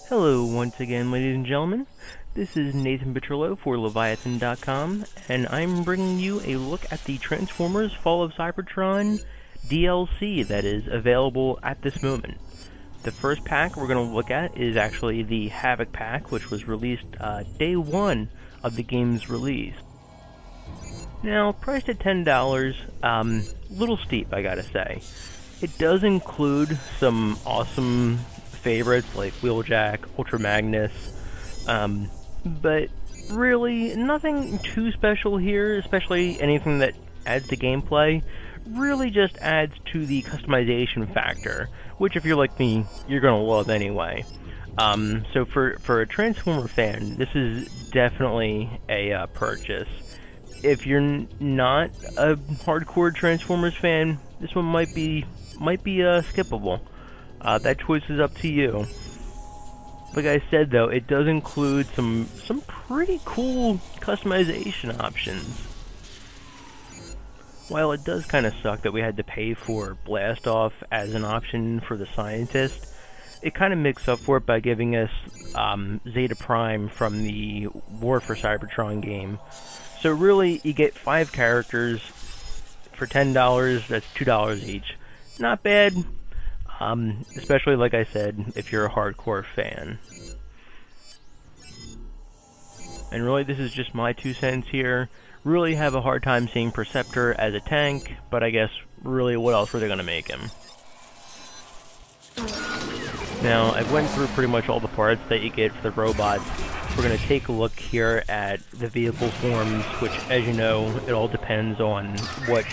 Hello once again, ladies and gentlemen. This is Nathan Petrillo for Leviathan.com, and I'm bringing you a look at the Transformers Fall of Cybertron DLC that is available at this moment. The first pack we're going to look at is actually the Havoc pack, which was released day one of the game's release. Now, priced at $10, little steep, I gotta say. It does include some awesome favorites like Wheeljack, Ultra Magnus, but really nothing too special here, especially anything that adds to gameplay. Really just adds to the customization factor, which if you're like me, you're gonna love anyway. So for a Transformer fan, this is definitely a purchase. If you're not a hardcore Transformers fan, this one might be skippable. That choice is up to you. Like I said though, it does include some pretty cool customization options. While it does kind of suck that we had to pay for Blast Off as an option for the Scientist, it kind of makes up for it by giving us Zeta Prime from the War for Cybertron game. So really, you get 5 characters for $10, that's $2 each. Not bad. Especially, like I said, if you're a hardcore fan. And really, this is just my 2 cents here. Really have a hard time seeing Perceptor as a tank, but I guess, really, what else were they going to make him? Now, I've went through pretty much all the parts that you get for the robots. We're going to take a look here at the vehicle forms, which, as you know, it all depends on what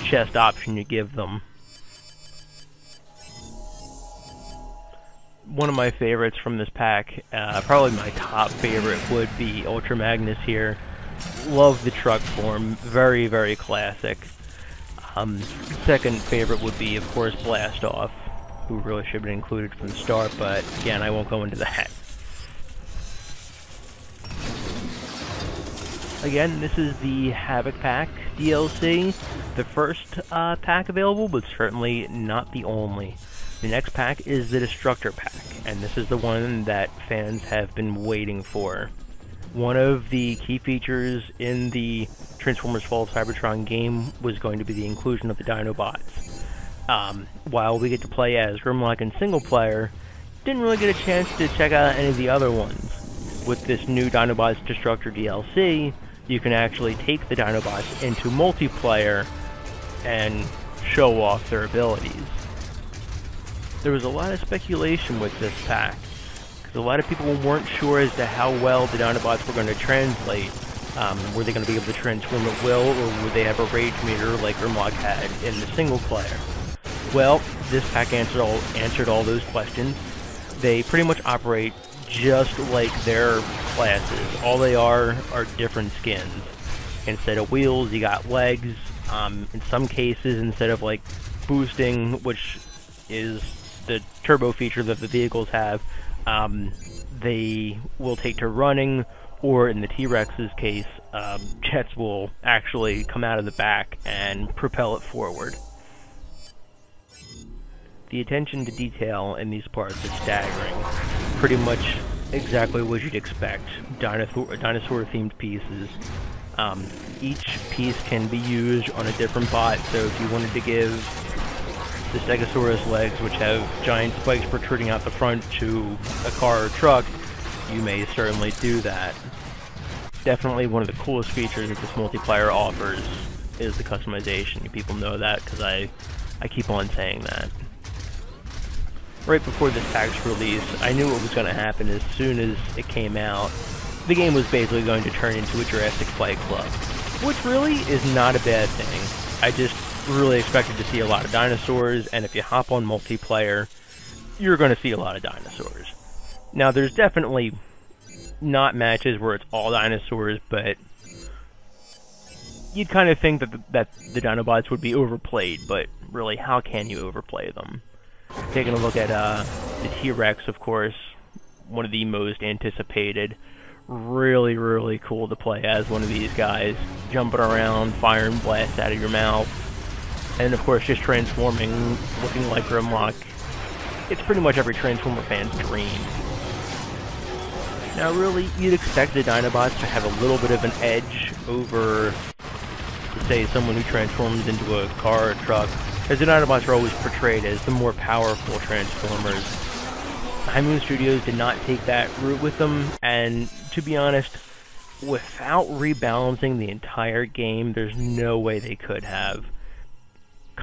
chest option you give them. One of my favorites from this pack, probably my top favorite, would be Ultra Magnus here. Love the truck form, very, very classic. Second favorite would be, of course, Blast Off, who really should have been included from the start, but again, I won't go into that. Again, this is the Havoc pack DLC, the first pack available, but certainly not the only. The next pack is the Destructor pack, and this is the one that fans have been waiting for. One of the key features in the Transformers Fall of Cybertron game was going to be the inclusion of the Dinobots. While we get to play as Grimlock in single player, didn't really get a chance to check out any of the other ones. With this new Dinobots Destructor DLC, you can actually take the Dinobots into multiplayer and show off their abilities. There was a lot of speculation with this pack, because a lot of people weren't sure as to how well the Dinobots were going to translate. Were they going to be able to transform at will, or would they have a rage meter like Grimlock had in the single player? Well, this pack answered all those questions. They pretty much operate just like their classes. All they are different skins. Instead of wheels, you got legs. In some cases, instead of like boosting, which is the turbo feature that the vehicles have, they will take to running, or in the T-Rex's case, jets will actually come out of the back and propel it forward. The attention to detail in these parts is staggering. Pretty much exactly what you'd expect. Dinosaur-themed pieces. Each piece can be used on a different bot, so if you wanted to give the Stegosaurus legs, which have giant spikes protruding out the front, to a car or truck, you may certainly do that. Definitely one of the coolest features that this multiplayer offers is the customization. People know that because I keep on saying that. Right before this pack's release, I knew what was going to happen as soon as it came out. The game was basically going to turn into a Jurassic Fight Club, which really is not a bad thing. I just really expected to see a lot of dinosaurs, and if you hop on multiplayer, you're going to see a lot of dinosaurs. Now, there's definitely not matches where it's all dinosaurs, but you'd kind of think that the Dinobots would be overplayed, but really, how can you overplay them? Taking a look at the T-Rex, of course, one of the most anticipated. Really, really cool to play as one of these guys, jumping around, firing blasts out of your mouth, and of course just transforming, looking like Grimlock. It's pretty much every Transformer fan's dream. Now really, you'd expect the Dinobots to have a little bit of an edge over, say, someone who transforms into a car or truck, as the Dinobots are always portrayed as the more powerful Transformers. High Moon Studios did not take that route with them, and to be honest, without rebalancing the entire game, there's no way they could have.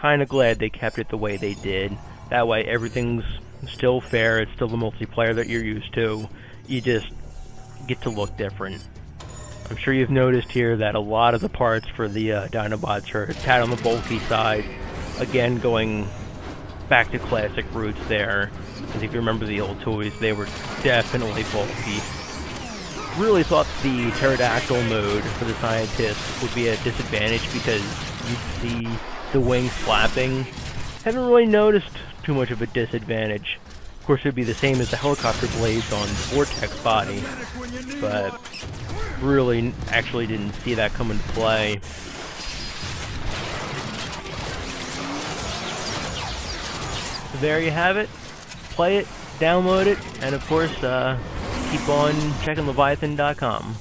Kinda glad they kept it the way they did. That way everything's still fair, it's still the multiplayer that you're used to. You just get to look different. I'm sure you've noticed here that a lot of the parts for the Dinobots are a tad on the bulky side. Again, going back to classic roots there. As if you remember the old toys, they were definitely bulky. Really thought the pterodactyl mode for the scientists would be a disadvantage because you'd see the wings flapping. Haven't really noticed too much of a disadvantage. Of course, it would be the same as the helicopter blades on the Vortex body, but really actually didn't see that come into play. So there you have it. Play it, download it, and of course, keep on checking Leviathan.com.